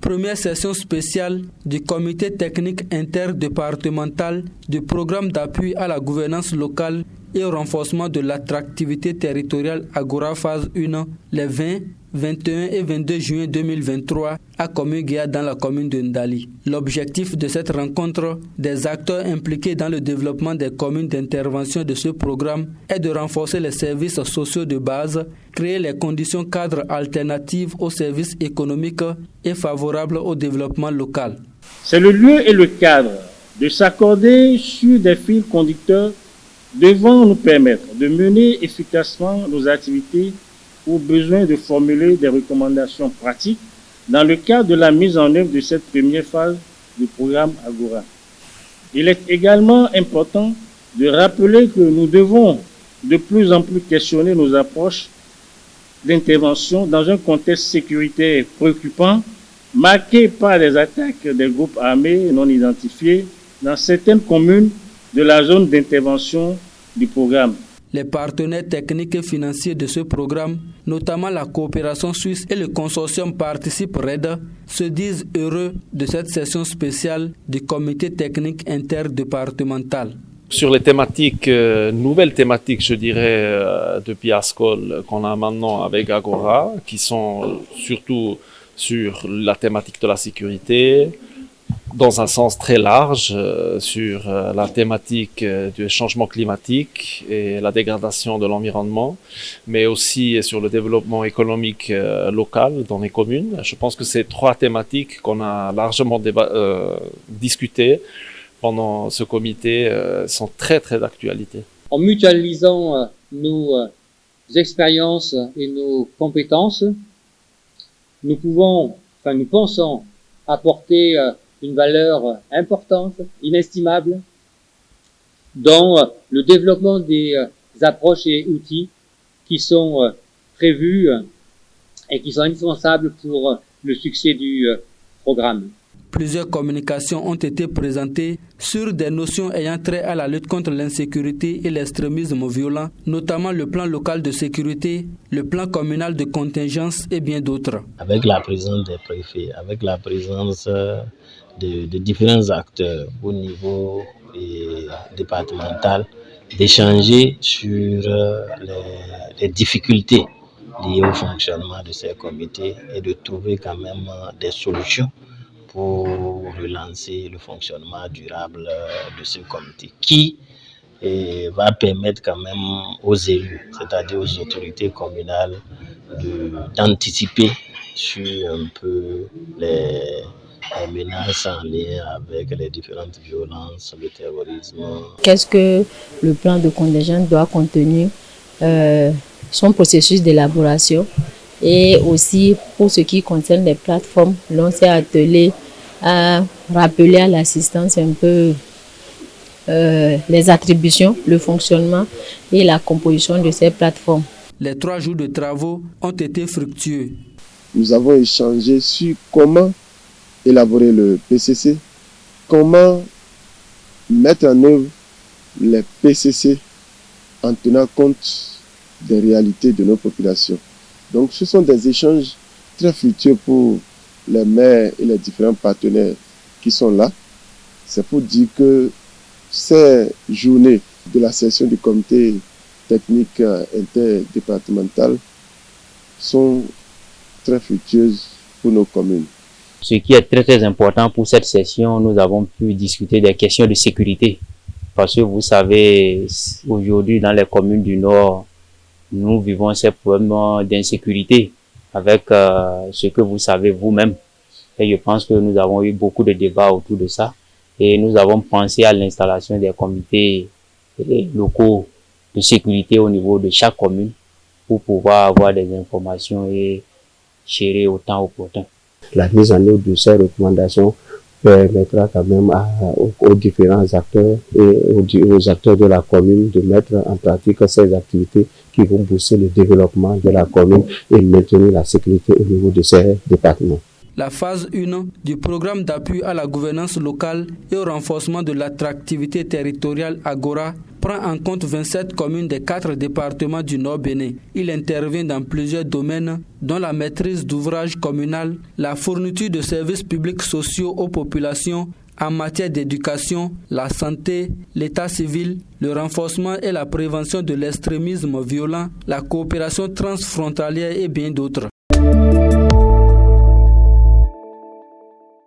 Première session spéciale du comité technique interdépartemental du programme d'appui à la gouvernance locale et au renforcement de l'attractivité territoriale Agora phase 1 les 20, 21 et 22 juin 2023 à Komugea dans la commune de Ndali. L'objectif de cette rencontre des acteurs impliqués dans le développement des communes d'intervention de ce programme est de renforcer les services sociaux de base, créer les conditions cadres alternatives aux services économiques et favorables au développement local. C'est le lieu et le cadre de s'accorder sur des fils conducteurs devant nous permettre de mener efficacement nos activités au besoin de formuler des recommandations pratiques dans le cadre de la mise en œuvre de cette première phase du programme Agora. Il est également important de rappeler que nous devons de plus en plus questionner nos approches d'intervention dans un contexte sécuritaire préoccupant, marqué par les attaques des groupes armés non identifiés dans certaines communes de la zone d'intervention du programme. Les partenaires techniques et financiers de ce programme, notamment la coopération suisse et le consortium Participe RED, se disent heureux de cette session spéciale du comité technique interdépartemental. Sur les thématiques, nouvelles thématiques, je dirais, depuis ASCOL qu'on a maintenant avec Agora, qui sont surtout sur la thématique de la sécurité, dans un sens très large, sur la thématique du changement climatique et la dégradation de l'environnement, mais aussi sur le développement économique local dans les communes. Je pense que ces trois thématiques qu'on a largement discutées pendant ce comité sont très très d'actualité. En mutualisant nos expériences et nos compétences, nous pensons apporter une valeur importante, inestimable, dans le développement des approches et outils qui sont prévus et qui sont indispensables pour le succès du programme. Plusieurs communications ont été présentées sur des notions ayant trait à la lutte contre l'insécurité et l'extrémisme violent, notamment le plan local de sécurité, le plan communal de contingence et bien d'autres. Avec la présence des préfets, avec la présence de différents acteurs au niveau départemental, d'échanger sur les difficultés liées au fonctionnement de ces comités et de trouver quand même des solutions pour relancer le fonctionnement durable de ce comité qui va permettre quand même aux élus, c'est-à-dire aux autorités communales, d'anticiper sur un peu les menaces en lien avec les différentes violences, le terrorisme. Qu'est-ce que le plan de contingence doit contenir, son processus d'élaboration, et aussi pour ce qui concerne les plateformes, l'on s'est attelé à rappeler à l'assistance un peu les attributions, le fonctionnement et la composition de ces plateformes. Les 3 jours de travaux ont été fructueux. Nous avons échangé sur comment élaborer le PCC, comment mettre en œuvre les PCC en tenant compte des réalités de nos populations. Donc ce sont des échanges très fructueux pour les maires et les différents partenaires qui sont là. C'est pour dire que ces journées de la session du comité technique interdépartemental sont très fructueuses pour nos communes. Ce qui est très très important pour cette session, nous avons pu discuter des questions de sécurité. Parce que vous savez, aujourd'hui dans les communes du Nord, nous vivons ces problèmes d'insécurité avec ce que vous savez vous-même. Et je pense que nous avons eu beaucoup de débats autour de ça. Et nous avons pensé à l'installation des comités locaux de sécurité au niveau de chaque commune pour pouvoir avoir des informations et gérer au temps opportun. La mise en œuvre de ces recommandations permettra quand même aux différents acteurs et aux acteurs de la commune de mettre en pratique ces activités qui vont booster le développement de la commune et maintenir la sécurité au niveau de ces départements. La phase 1 du programme d'appui à la gouvernance locale et au renforcement de l'attractivité territoriale Agora prend en compte 27 communes des 4 départements du Nord Bénin. Il intervient dans plusieurs domaines, dont la maîtrise d'ouvrages communal, la fourniture de services publics sociaux aux populations, en matière d'éducation, la santé, l'état civil, le renforcement et la prévention de l'extrémisme violent, la coopération transfrontalière et bien d'autres.